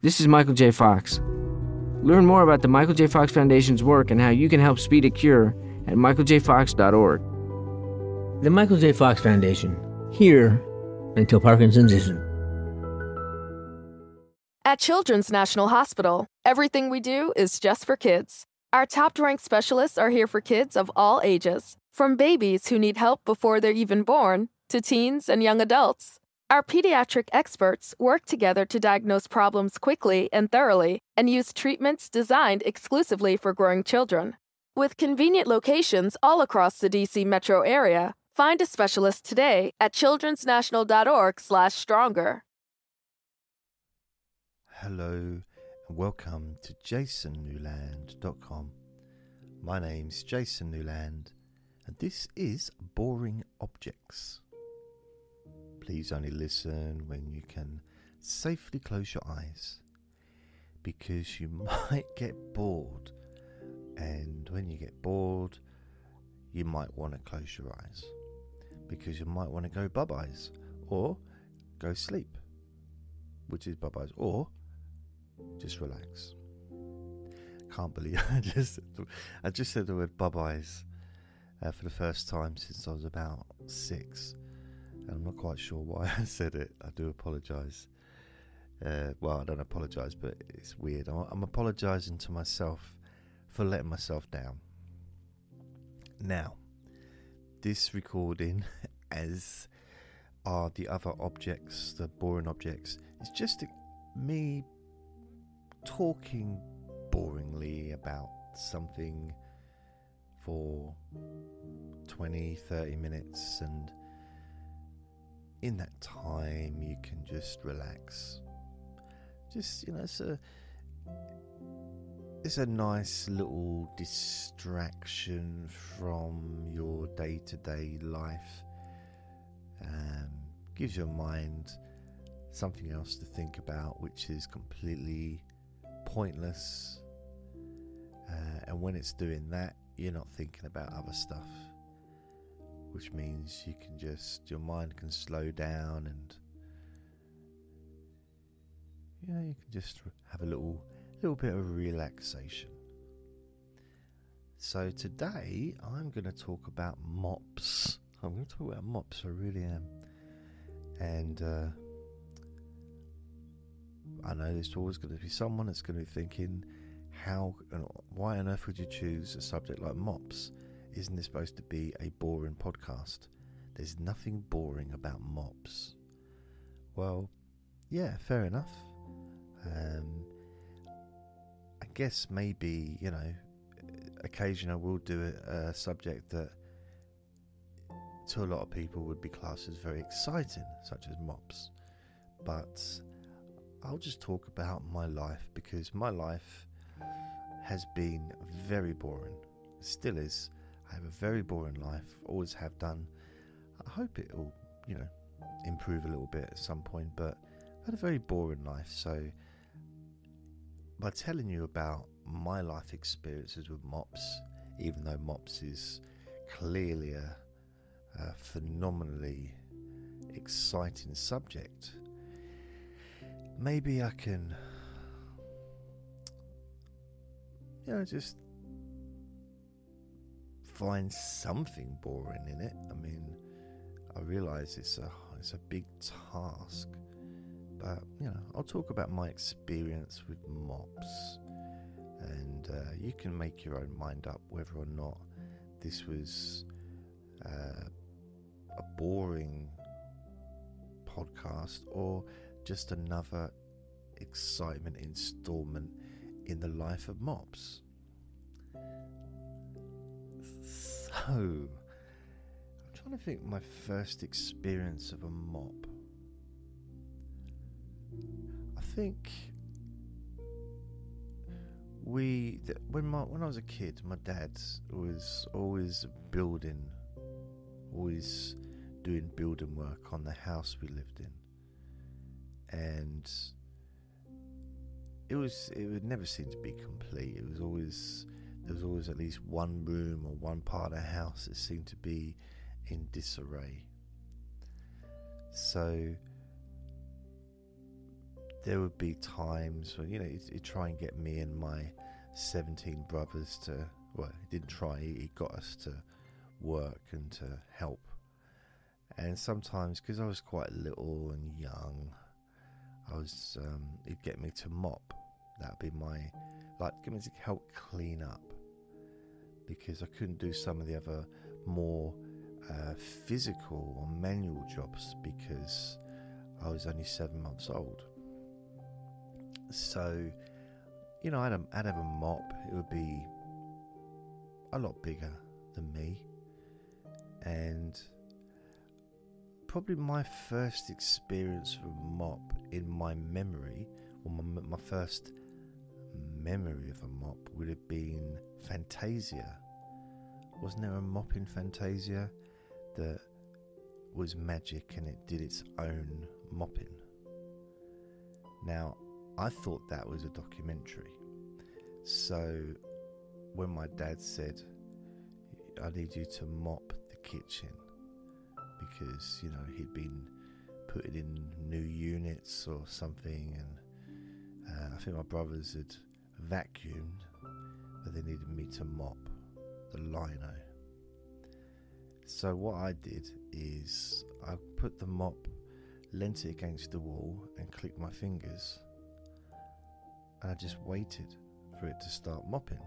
This is Michael J. Fox. Learn more about the Michael J. Fox Foundation's work and how you can help speed a cure at michaeljfox.org. The Michael J. Fox Foundation. Here until Parkinson's isn't. At Children's National Hospital, everything we do is just for kids. Our top-ranked specialists are here for kids of all ages, from babies who need help before they're even born to teens and young adults. Our pediatric experts work together to diagnose problems quickly and thoroughly and use treatments designed exclusively for growing children. With convenient locations all across the D.C. metro area, find a specialist today at childrensnational.org/stronger. Hello and welcome to jasonnewland.com. My name's Jason Newland and this is Boring Objects. Please only listen when you can safely close your eyes, because you might get bored, and when you get bored you might want to close your eyes, because you might want to go bub-eyes or go sleep, which is bub-eyes, or just relax. Can't believe I just said the word bub-eyes for the first time since I was about 6. I'm not quite sure why I said it. I do apologise. Well, I don't apologise, but it's weird. I'm apologising to myself for letting myself down. Now, this recording, as are the other objects, the boring objects, is just me talking boringly about something for 20-30 minutes, and in that time you can just relax. Just, it's a nice little distraction from your day-to-day life. Gives your mind something else to think about, which is completely pointless. And when it's doing that, you're not thinking about other stuff, which means you can your mind can slow down, and you can just have a little bit of relaxation. So today I'm going to talk about mops. I really am. And I know there's always going to be someone that's going to be thinking, why on earth would you choose a subject like mops? Isn't this supposed to be a boring podcast? There's nothing boring about mops. Well, yeah, fair enough. I guess maybe, occasionally I will do a subject that to a lot of people would be classed as very exciting, such as mops. But I'll just talk about my life, because my life has been very boring. It still is. I have a very boring life, always have done. I hope it will, improve a little bit at some point, but I had a very boring life. So by telling you about my life experiences with mops, even though mops is clearly a phenomenally exciting subject, maybe I can just find something boring in it. I mean, I realise it's a big task, but I'll talk about my experience with mops, and you can make your own mind up whether or not this was a boring podcast or just another excitement installment in the life of mops. So, I'm trying to think my first experience of a mop. I think when I was a kid, my dad was always doing building work on the house we lived in, and it would never seem to be complete. There was always at least one room or one part of the house that seemed to be in disarray. So there would be times when, he'd try and get me and my 17 brothers to, well, he didn't try, he got us to work and to help. And sometimes, because I was quite little and young, he'd get me to mop. That'd be get me to help clean up, because I couldn't do some of the other more physical or manual jobs because I was only 7 months old. So, I'd have a mop. It would be a lot bigger than me, and probably my first experience with a mop in my memory, or my first memory of a mop, would have been Fantasia. Wasn't there a mop in Fantasia that was magic and it did its own mopping? Now, I thought that was a documentary. So when my dad said, I need you to mop the kitchen, because, he'd been putting in new units or something, and I think my brothers had vacuumed, but they needed me to mop the lino. So what I did is I put the mop, leant it against the wall and clicked my fingers, and I just waited for it to start mopping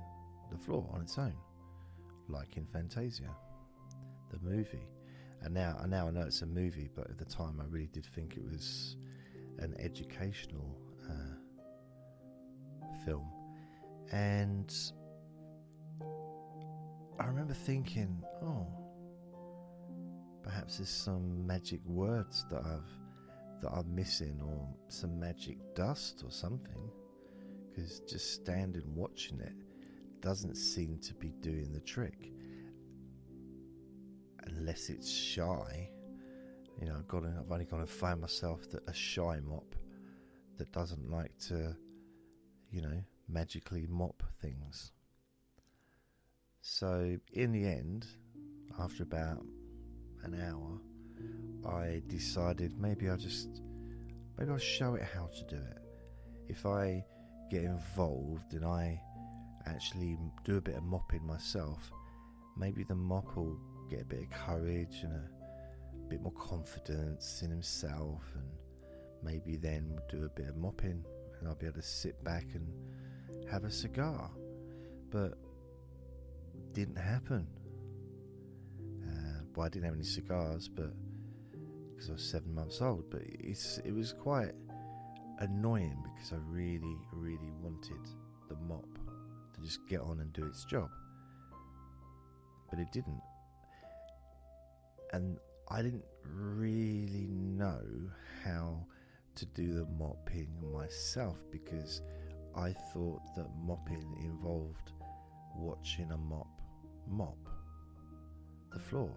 the floor on its own, like in Fantasia, the movie. And now I know it's a movie, but at the time I really did think it was an educational film. And I remember thinking, perhaps there's some magic words that I'm missing, or some magic dust or something, because just standing watching it doesn't seem to be doing the trick, unless it's shy. I've only got to find myself a shy mop that doesn't like to, magically mop things. So in the end, after about an hour, I decided maybe I'll show it how to do it. If I get involved and I actually do a bit of mopping myself, maybe the mop will get a bit of courage and a bit more confidence in himself, and maybe then we'll do a bit of mopping and I'll be able to sit back and have a cigar. But didn't happen. I didn't have any cigars, but because I was 7 months old. But it was quite annoying, because I really, really wanted the mop to just get on and do its job, but it didn't. And I didn't really know how to do the mopping myself, because I thought that mopping involved watching a mop the floor.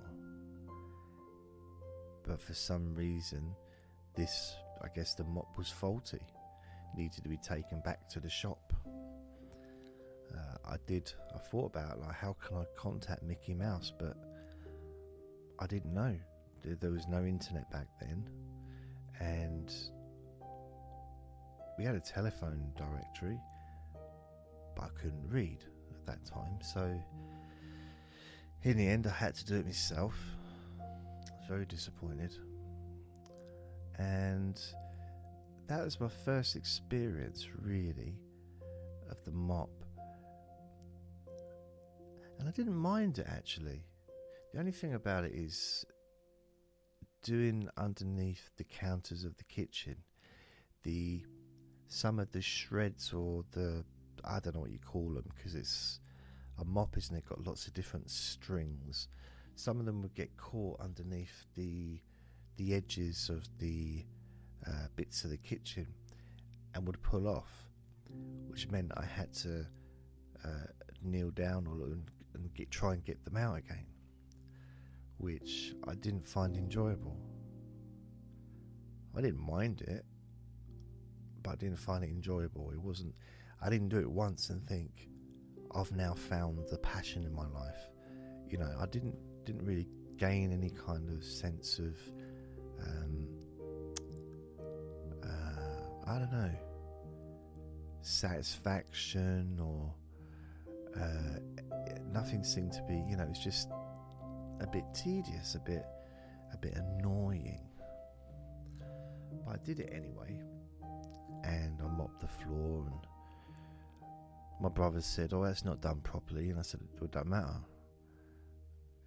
But for some reason, I guess the mop was faulty, needed to be taken back to the shop. I thought about, how can I contact Mickey Mouse, but I didn't know. There was no internet back then, and we had a telephone directory, but I couldn't read at that time. So in the end, I had to do it myself. I was very disappointed, and that was my first experience, really, of the mop. And I didn't mind it, actually. The only thing about it is doing underneath the counters of the kitchen, some of the shreds, or I don't know what you call them, because it's a mop, isn't it? Got lots of different strings. Some of them would get caught underneath the edges of the bits of the kitchen and would pull off, which meant I had to kneel down and try and get them out again, which I didn't find enjoyable. I didn't mind it, but I didn't find it enjoyable. I didn't do it once and think, I've now found the passion in my life. I didn't really gain any kind of sense of I don't know, satisfaction or nothing seemed to be, it was just a bit tedious, a bit annoying. But I did it anyway, and I mopped the floor, and my brother said, "Oh, that's not done properly," and I said, "It doesn't matter."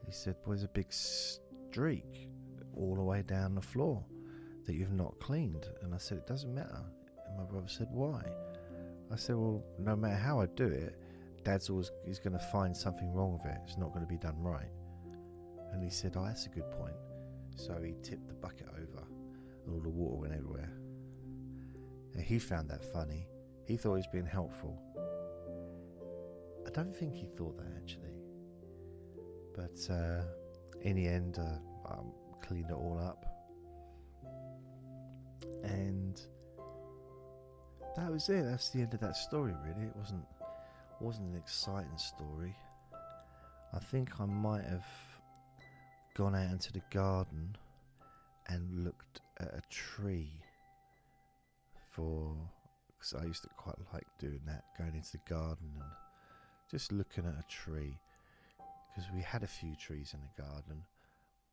He said, "Well, there's a big streak all the way down the floor that you've not cleaned," and I said, "It doesn't matter." And my brother said, "Why?" I said, "Well, no matter how I do it, Dad's always he's going to find something wrong with it. It's not going to be done right." And he said, "Oh, that's a good point." So he tipped the bucket over, and all the water went everywhere. And he found that funny. He thought he was being helpful. I don't think he thought that, actually. But in the end, I cleaned it all up. And that was it. That's the end of that story, really. It wasn't an exciting story. I think I might have gone out into the garden and looked at a tree because I used to quite like doing that, going into the garden and just looking at a tree, because we had a few trees in the garden.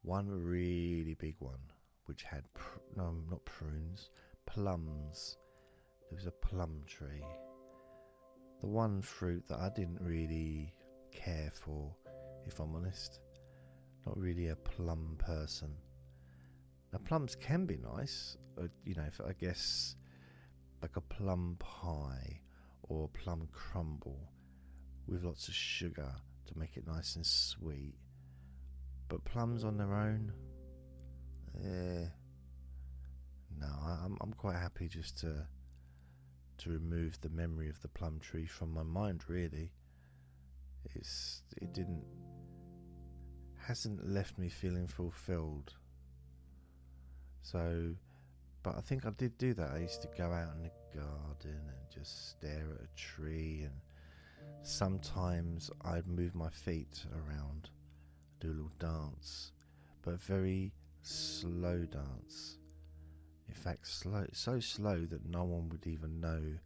One really big one which had not prunes, plums. There was a plum tree. The one fruit that I didn't really care for, if I'm honest. Not really a plum person. Now, plums can be nice, I guess like a plum pie or a plum crumble with lots of sugar to make it nice and sweet. But plums on their own, no, I'm quite happy just to remove the memory of the plum tree from my mind, really. Hasn't left me feeling fulfilled. So, but I think I did do that. I used to go out in the garden and just stare at a tree, and sometimes I'd move my feet around, do a little dance, but a very slow dance. In fact, so slow that no one would even know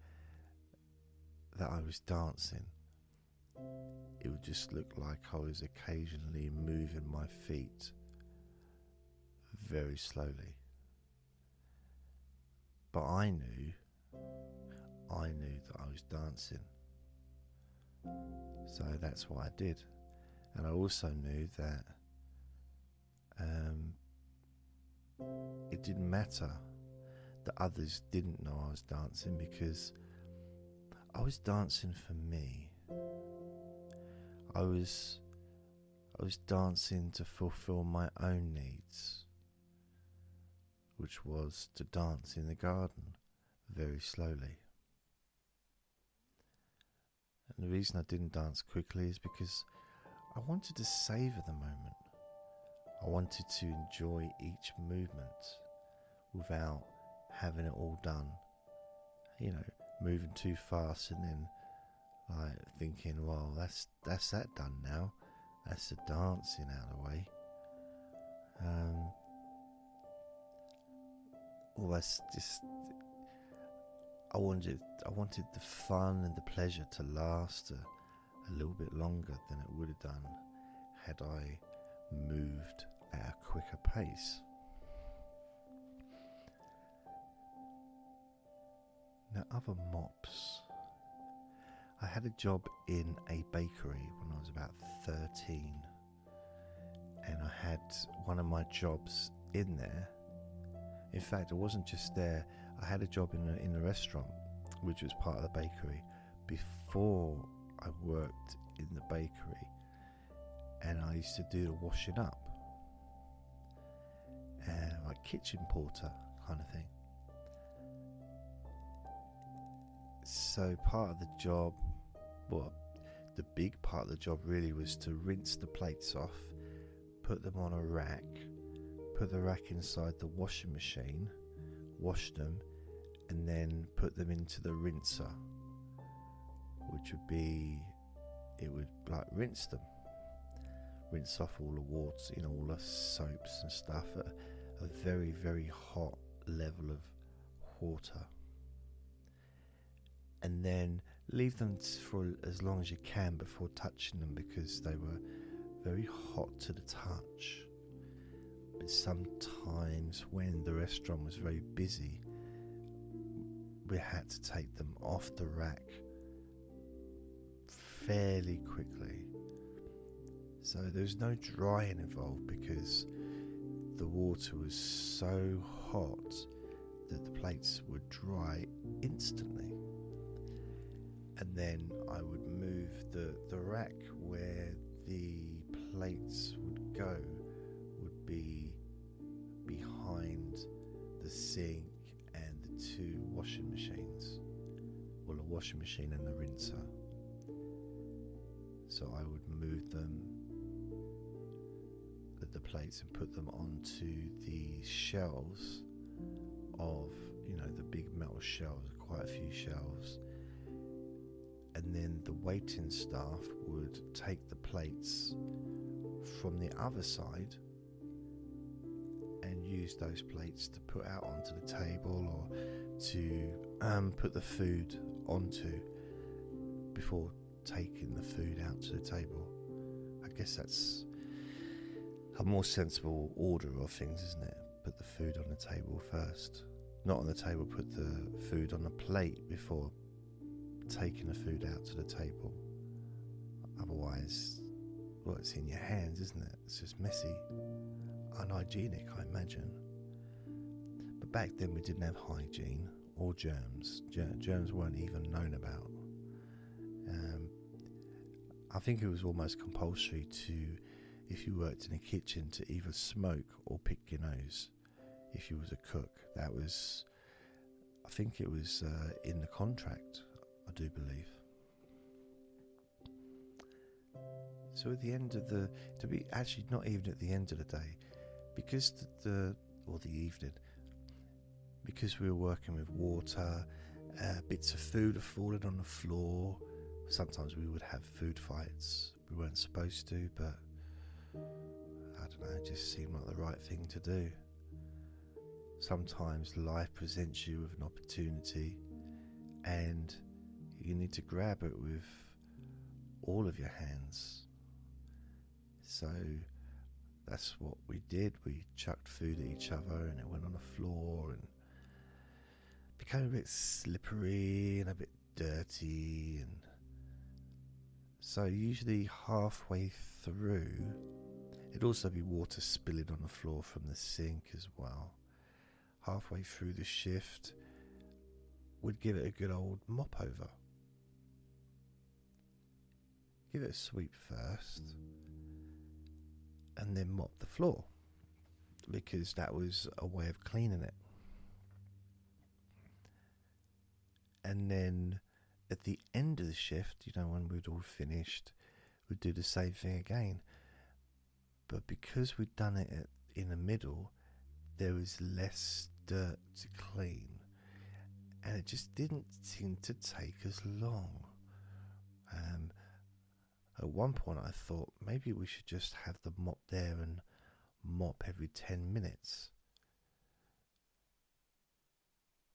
that I was dancing. It would just look like I was occasionally moving my feet very slowly. But I knew that I was dancing. So that's what I did. And I also knew that it didn't matter that others didn't know I was dancing, because I was dancing for me. I was dancing to fulfill my own needs, which was to dance in the garden very slowly. And the reason I didn't dance quickly is because I wanted to savour the moment. I wanted to enjoy each movement without having it all done. Moving too fast and then thinking, well, that's that done now. That's the dancing out of the way. That's just. I wanted the fun and the pleasure to last a little bit longer than it would have done had I moved at a quicker pace. Now, other mops. I had a job in a bakery when I was about 13, and I had one of my jobs in there. In fact, it wasn't just there. I had a job in a restaurant, which was part of the bakery, before I worked in the bakery, and I used to do the washing up, like kitchen porter kind of thing. So part of the job, the big part of the job really was to rinse the plates off, put them on a rack, put the rack inside the washing machine, wash them, and then put them into the rinser, which would be, it would like rinse them, rinse off all the water, all the soaps and stuff at a very, very hot level of water. and then leave them for as long as you can before touching them, because they were very hot to the touch. But sometimes when the restaurant was very busy, we had to take them off the rack fairly quickly. So there's no drying involved, because the water was so hot that the plates would dry instantly. And then I would move the rack where the plates would go would be behind the sink and the two washing machines. Well, a washing machine and the rinser. So I would move them, the plates, and put them onto the shelves of, the big metal shelves, quite a few shelves. And then the waiting staff would take the plates from the other side and use those plates to put out onto the table, or to put the food onto before taking the food out to the table. I guess that's a more sensible order of things, isn't it? Put the food on the table first. Not on the table, put the food on the plate before taking the food out to the table. Otherwise, well, it's in your hands, isn't it? It's just messy, unhygienic, I imagine. But back then we didn't have hygiene or germs. Germs weren't even known about. I think it was almost compulsory to, if you worked in a kitchen, to either smoke or pick your nose if you was a cook. That was, I think it was in the contract, I do believe. So at the end of not even at the end of the day, because the evening, because we were working with water, bits of food are falling on the floor. Sometimes we would have food fights. We weren't supposed to, but I don't know, it just seemed like the right thing to do. Sometimes life presents you with an opportunity and you need to grab it with all of your hands. So that's what we did. We chucked food at each other and it went on the floor and became a bit slippery and a bit dirty. And so usually halfway through, it'd also be water spilling on the floor from the sink as well. Halfway through the shift, we'd give it a good old mop over. Give it a sweep first, and then mop the floor, because that was a way of cleaning it. And then at the end of the shift, when we'd all finished, we'd do the same thing again. But because we'd done it in the middle, there was less dirt to clean, and it just didn't seem to take as long. At one point I thought maybe we should just have the mop there and mop every 10 minutes.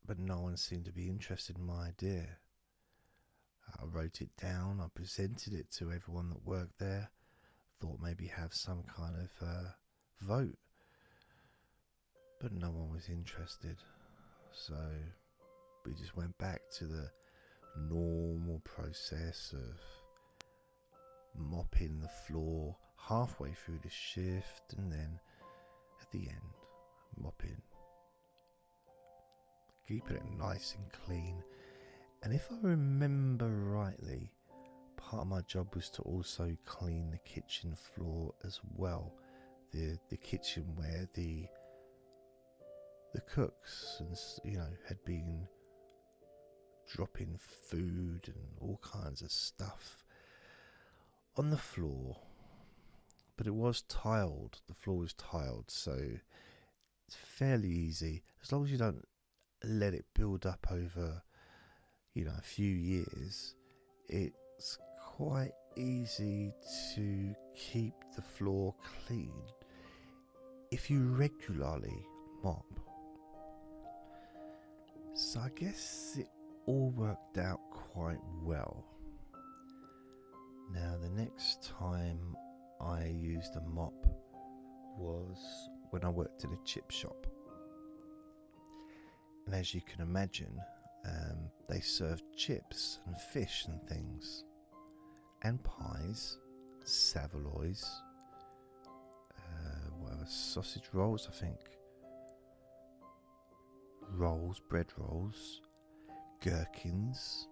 But no one seemed to be interested in my idea. I wrote it down, I presented it to everyone that worked there, thought maybe have some kind of vote. But no one was interested. So we just went back to the normal process of mopping the floor halfway through the shift, and then at the end mopping, keeping it nice and clean. And if I remember rightly, part of my job was to also clean the kitchen floor as well, the kitchen where the cooks had been dropping food and all kinds of stuff on the floor. But it was tiled, the floor was tiled, so it's fairly easy, as long as you don't let it build up over a few years. It's quite easy to keep the floor clean if you regularly mop. So I guess it all worked out quite well. Now, the next time I used a mop was when I worked in a chip shop. And as you can imagine, they served chips and fish and things, and pies, saveloys, sausage rolls, I think, rolls, bread rolls, gherkins.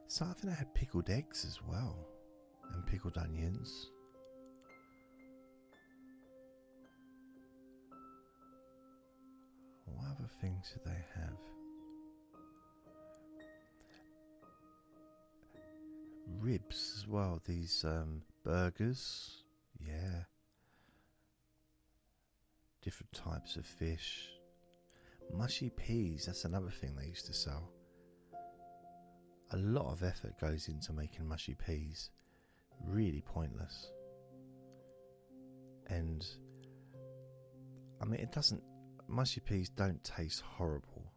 So I think I had pickled eggs as well, and pickled onions. What other things did they have? Ribs as well, these burgers, yeah. Different types of fish. Mushy peas, that's another thing they used to sell. A lot of effort goes into making mushy peas. Really pointless. And I mean, mushy peas don't taste horrible.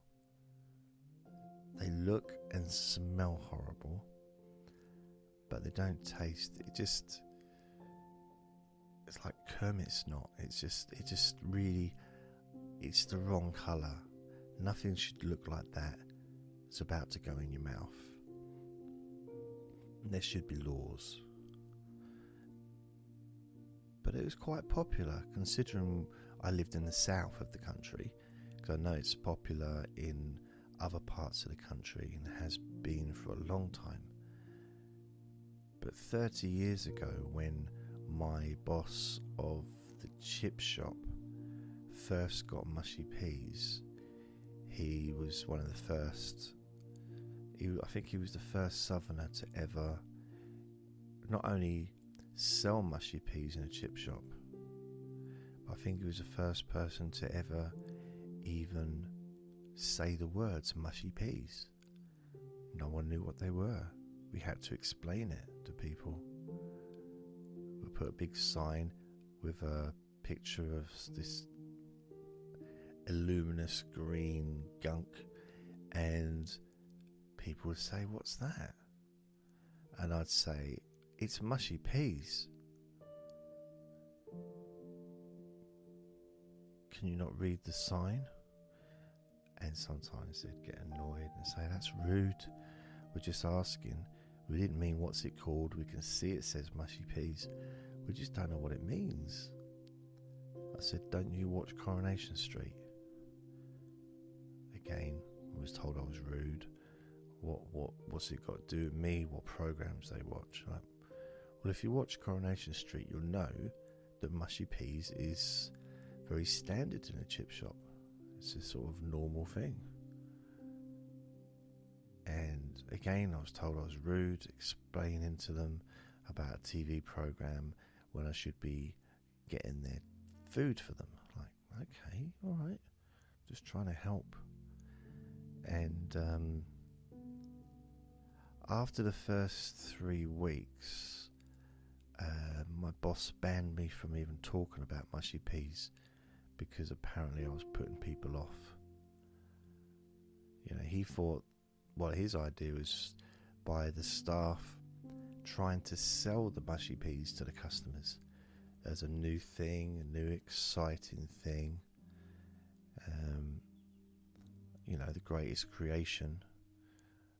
They look and smell horrible, but they don't taste, it's like Kermit snot. It's the wrong colour. Nothing should look like that. It's about to go in your mouth. There should be laws. But it was quite popular, considering I lived in the south of the country, because I know it's popular in other parts of the country and has been for a long time. But 30 years ago, when my boss of the chip shop first got mushy peas, he was one of the first. I think he was the first southerner to ever not only sell mushy peas in a chip shop, but I think he was the first person to ever even say the words mushy peas. No one knew what they were. We had to explain it to people. We put a big sign with a picture of this luminous green gunk, and people would say, "What's that?" And I'd say, "It's mushy peas. Can you not read the sign?" And sometimes they'd get annoyed and say, "That's rude. We're just asking. We didn't mean what's it called. We can see it says mushy peas. We just don't know what it means." I said, "Don't you watch Coronation Street?" Again, I was told I was rude. What's it got to do with me? What programs they watch? Like, well, if you watch Coronation Street, you'll know that mushy peas is very standard in a chip shop. It's a sort of normal thing. And again, I was told I was rude, explaining to them about a TV program when I should be getting their food for them. Like, okay, all right, just trying to help. And after the first 3 weeks, my boss banned me from even talking about mushy peas, because apparently I was putting people off. You know, he thought, well, his idea was by the staff trying to sell the mushy peas to the customers as a new thing, a new exciting thing. You know, the greatest creation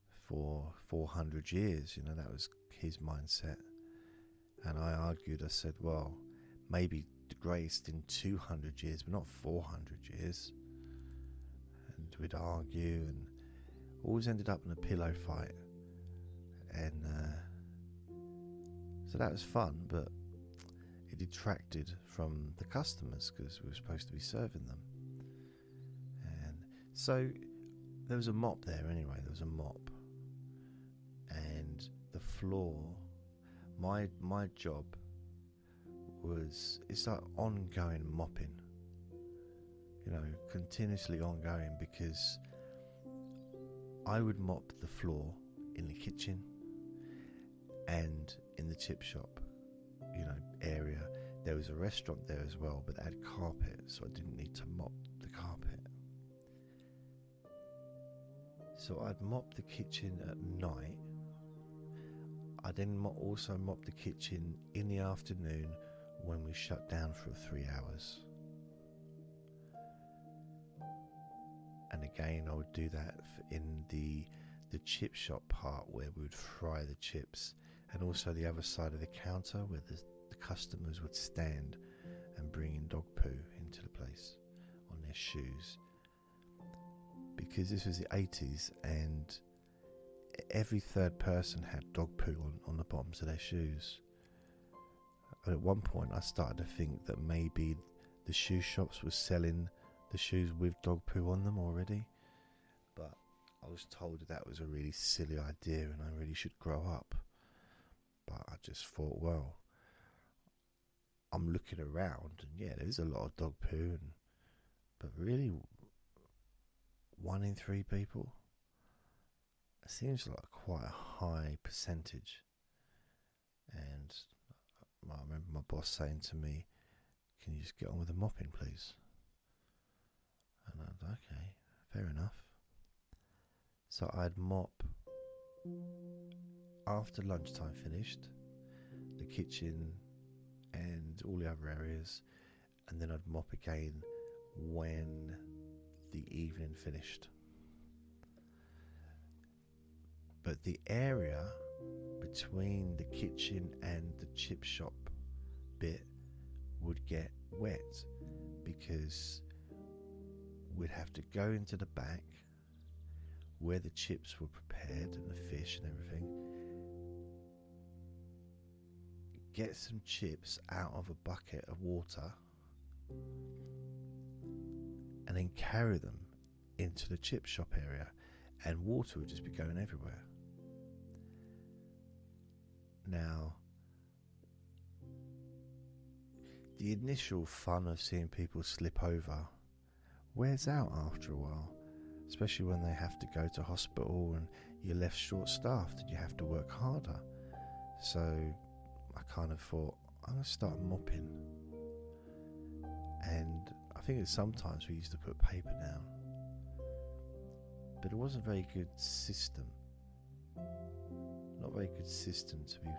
for 400 years, you know, that was his mindset. And I argued, I said, well, maybe the greatest in 200 years, but not 400 years. And we'd argue, and always ended up in a pillow fight. And so that was fun, but it detracted from the customers, because we were supposed to be serving them. And so there was a mop there anyway. There was a mop, and the floor. My job was, it's like ongoing mopping. You know, continuously ongoing, because I would mop the floor in the kitchen and in the chip shop, you know, area. There was a restaurant there as well, but they had carpet, so I didn't need to mop the carpet. So I'd mop the kitchen at night. I then also mop the kitchen in the afternoon when we shut down for 3 hours. And again, I would do that in the chip shop part where we would fry the chips, and also the other side of the counter where the customers would stand and bring in dog poo into the place on their shoes. Because this was the 80s and every third person had dog poo on the bottoms of their shoes. And at one point I started to think that maybe the shoe shops were selling the shoes with dog poo on them already, but I was told that was a really silly idea and I really should grow up. But I just thought, well, I'm looking around and yeah, there's a lot of dog poo, but really 1 in 3 people? It seems like quite a high percentage. And I remember my boss saying to me, "Can you just get on with the mopping, please?" And I was okay, fair enough. So I'd mop after lunchtime finished, the kitchen and all the other areas, and then I'd mop again when the evening finished. But the area between the kitchen and the chip shop bit would get wet because we'd have to go into the back where the chips were prepared and the fish and everything, get some chips out of a bucket of water and then carry them into the chip shop area, and water would just be going everywhere. Now, the initial fun of seeing people slip over wears out after a while, especially when they have to go to hospital and you're left short-staffed and you have to work harder. So I kind of thought, I'm going to start mopping. And I think that sometimes we used to put paper down, but it wasn't a very good system. Not a very good system to be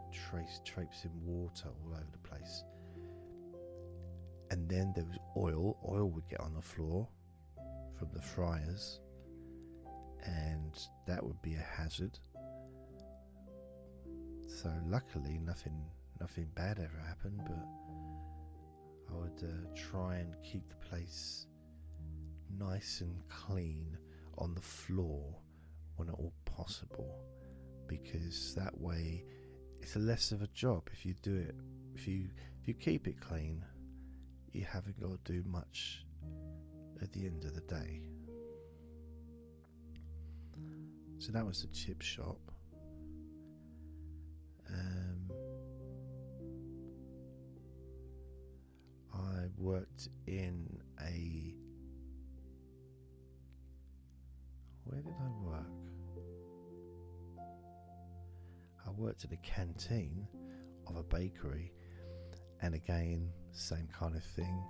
traipsing water all over the place. And then there was oil. Oil would get on the floor from the fryers, and that would be a hazard. So luckily nothing bad ever happened, but I would try and keep the place nice and clean on the floor when at all possible, because that way it's less of a job. If you do it, if you keep it clean, you haven't got to do much at the end of the day. So that was the chip shop. I worked in a... Where did I work? I worked in a canteen of a bakery, and again, same kind of thing.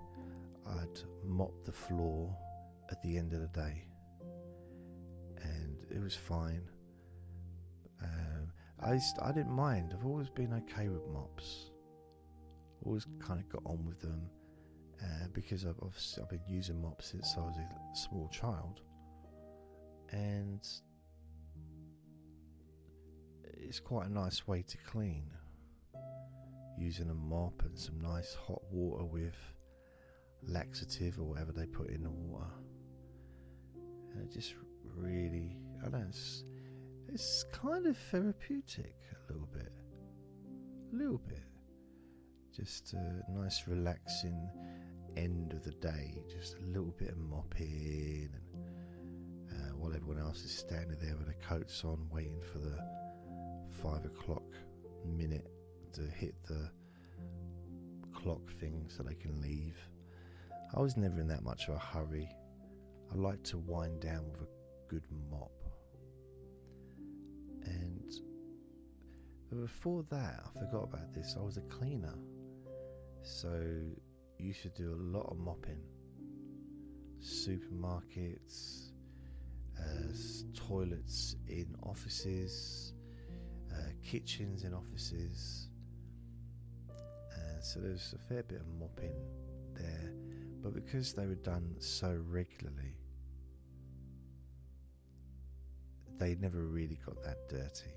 I'd mop the floor at the end of the day, and it was fine. I didn't mind. I've always been okay with mops. Always kind of got on with them, because I've been using mops since I was a small child, and it's quite a nice way to clean, using a mop and some nice hot water with laxative or whatever they put in the water. And it just really, I don't know, it's kind of therapeutic a little bit. Just a nice relaxing end of the day, just a little bit of mopping, and while everyone else is standing there with their coats on waiting for the 5 o'clock minute to hit the clock thing so they can leave. I was never in that much of a hurry. I like to wind down with a good mop. And before that, I forgot about this, I was a cleaner. So you should do a lot of mopping. Supermarkets, toilets in offices, kitchens in offices, so there's a fair bit of mopping there, but because they were done so regularly, they never really got that dirty,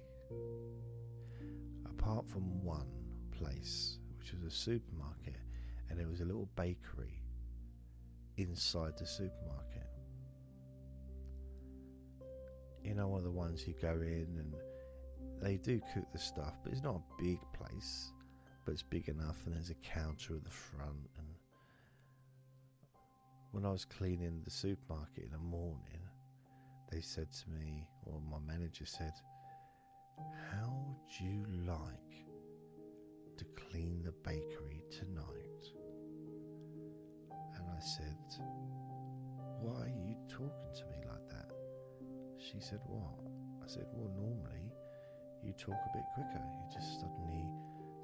apart from one place, which was a supermarket, and there was a little bakery inside the supermarket. You know, one of the ones you go in and they do cook the stuff, but it's not a big place, but it's big enough, and there's a counter at the front. And when I was cleaning the supermarket in the morning, they said to me, or my manager said, "How would you like to clean the bakery tonight?" And I said, "Why are you talking to me like that?" She said, "What?" I said, "Well, normally you talk a bit quicker. You just suddenly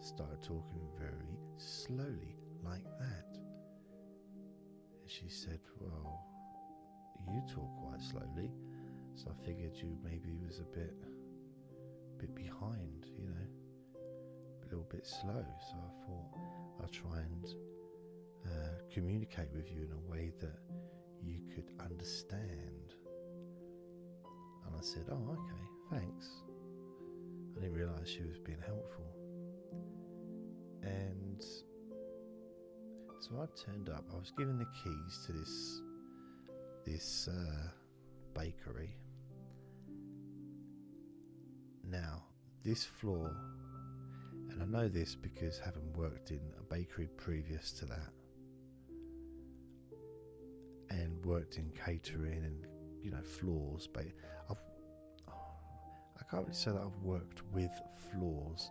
started talking very slowly like that." And she said, "Well, you talk quite slowly, so I figured you maybe was a bit behind, you know, a little bit slow. So I thought I'll try and communicate with you in a way that you could understand." And I said, "Oh, okay, thanks." I didn't realise she was being helpful. And so I turned up. I was given the keys to this bakery. Now, this floor, and I know this because having worked in a bakery previous to that, and worked in catering and, you know, floors, but I can't really say that I've worked with floors,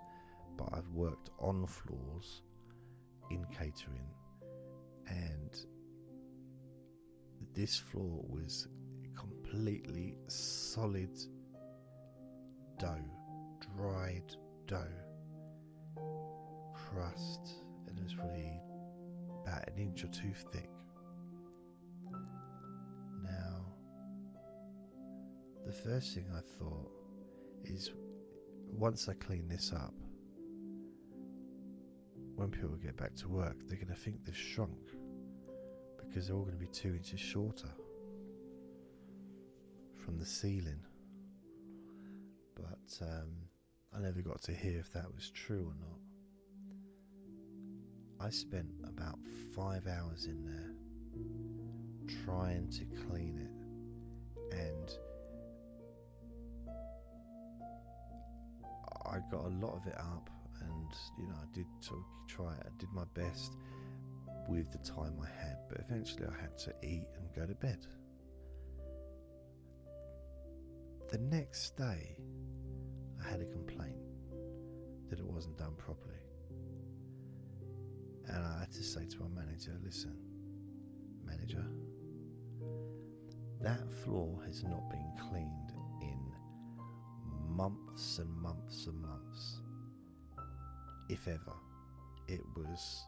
but I've worked on floors in catering, and this floor was completely solid dough, dried dough, crust, and it was probably about an inch or two thick. Now, the first thing I thought is, once I clean this up, when people get back to work, they're going to think they've shrunk, because they're all going to be 2 inches shorter from the ceiling. But I never got to hear if that was true or not. I spent about 5 hours in there trying to clean it, and I got a lot of it up, and, you know, I did try it. I did my best with the time I had, but eventually I had to eat and go to bed. The next day I had a complaint that it wasn't done properly, and I had to say to my manager, "Listen, manager, that floor has not been cleaned in months and months and months, if ever. It was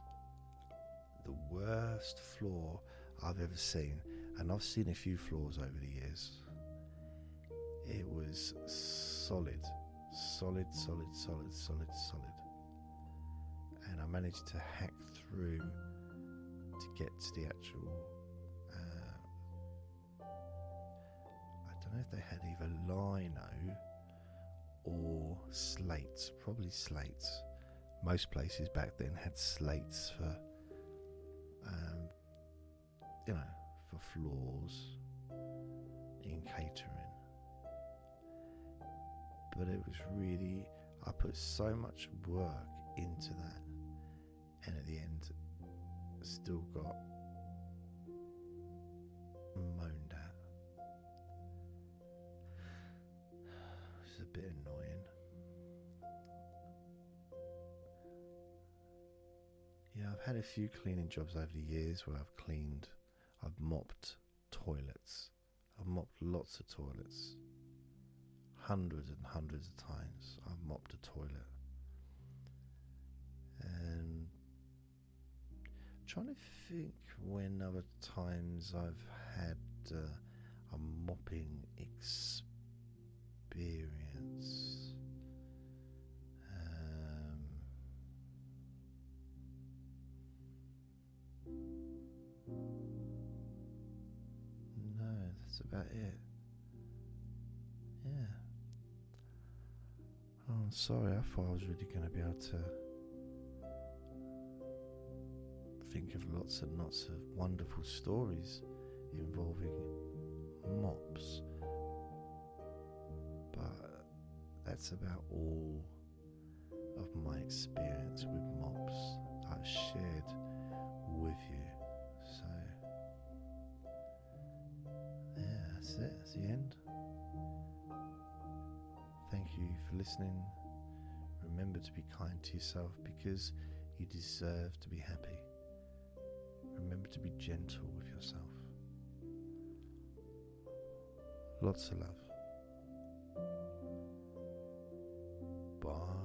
the worst floor I've ever seen, and I've seen a few floors over the years. It was solid, and I managed to hack through to get to the actual I don't know if they had either lino or slates, probably slates. Most places back then had slates for you know, for floors in catering. But it was really, I put so much work into that, and at the end still got moaned at. It's a bit annoying. Yeah, I've had a few cleaning jobs over the years where I've mopped toilets. I've mopped lots of toilets. Hundreds and hundreds of times I've mopped a toilet. And I'm trying to think when other times I've had a mopping experience. No, that's about it. Yeah. Oh, I'm sorry, I thought I was really going to be able to think of lots and lots of wonderful stories involving mops, but that's about all of my experience with mops that I've shared with you. So yeah, that's it, that's the end. Thank you for listening. Remember to be kind to yourself because you deserve to be happy. Remember to be gentle with yourself. Lots of love. Bye.